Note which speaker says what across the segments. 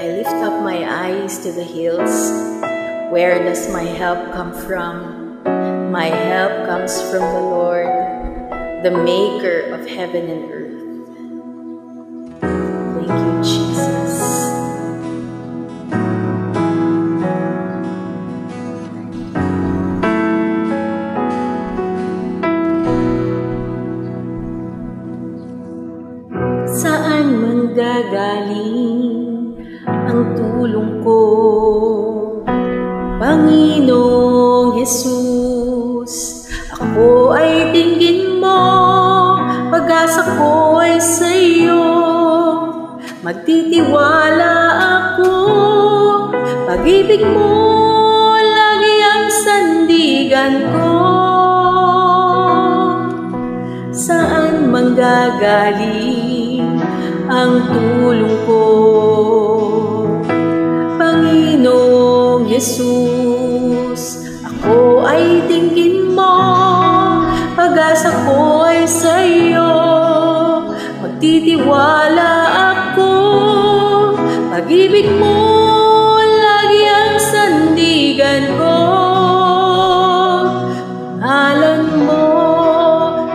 Speaker 1: I lift up my eyes to the hills. Where does my help come from? My help comes from the Lord, the maker of heaven and earth. Thank you, Jesus. Saan man gagaling ang tulong ko, Panginoong Jesus? Ako ay tingin mo, pag-asa ko ay sa iyo. Magtitiwala ako, pag-ibig mo lagi ang sandigan ko. Saan man gagaling ang tulong ko, Panginoong Jesus? Ako ay tingin mo, pag-asa ko ay sa iyo. Magtitiwala ako, pag-ibig mo lagi ang sandigan ko. Pangalan mo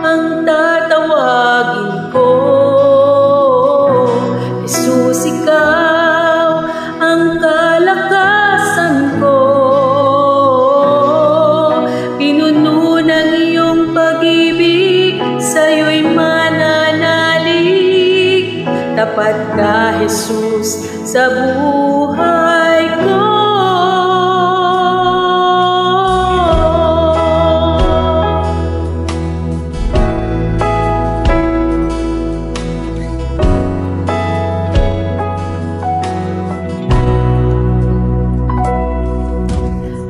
Speaker 1: ang tatawagin ko, Jesus, ikaw ang kalakasan ko. Pinuno ng iyong pag-ibig, sa'yo'y mananalig. Tapat ka, Jesus, sa buhay ko.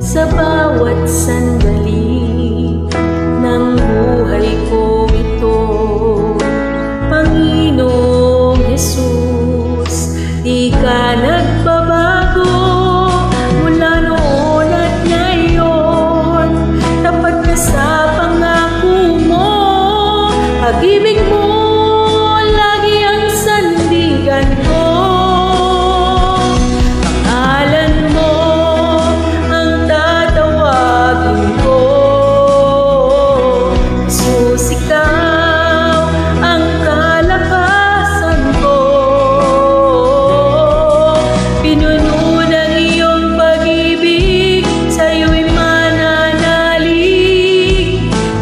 Speaker 1: Sa bawat sandali ng buhay ko ito, Panginoong Jesus, di ka nagbabago mula noon at ngayon. Tapat ka sa pangako mo, pag-ibig mo lagi ang sandigan ko.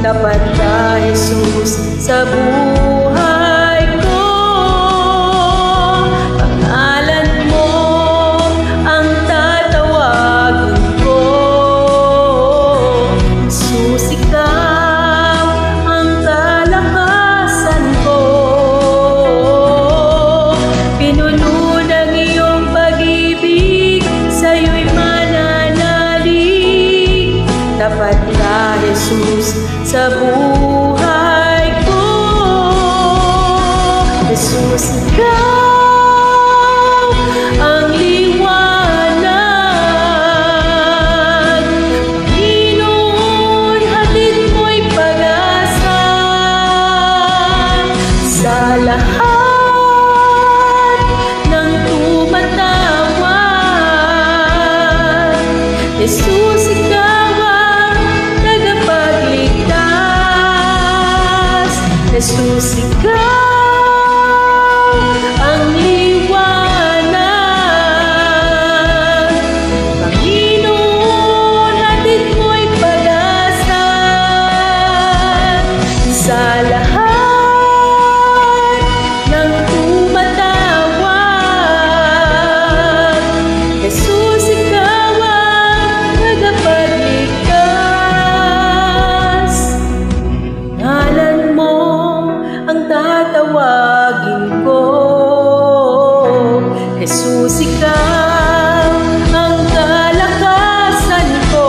Speaker 1: Dapat ka, Jesus, sa buhay ko. Pangalan mo ang tatawagin ko, Jesus, ikaw ang kalakasan ko. Pinuno ng iyong pag-ibig, sa'yo'y mananalig. Dapat ka, Jesus, sa buhay ko. Jesus, ikaw ang liwanag. Panginoon, hatid mo'y pag-asa sa lahat ng tumatawag. Jesus, ikaw ang tagapagligtas. Jesus, ikaw ang liwanag. Panginoon, hatid mo'y pag-asa sa lahat ng tumatawag. Jesus, ikaw ang tagapagligtas. Ngalan mo ang tatawagin ko, Jesus, ikaw ang kalakasan ko.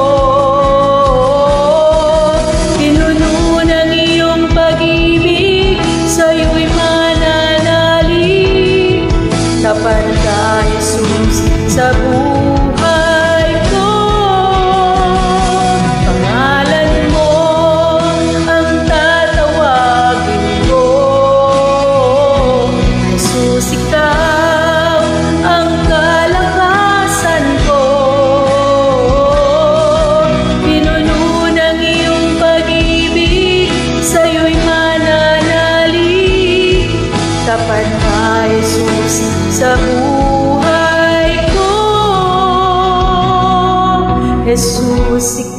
Speaker 1: Pinuno ng iyong pag-ibig, sa'yo'y mananalig. Tapat ka, Jesus, sa buhay ko. Pangalan mo ang tatawagin ko, Jesus, ikaw ang kalakasan sa buhay ko. Jesus,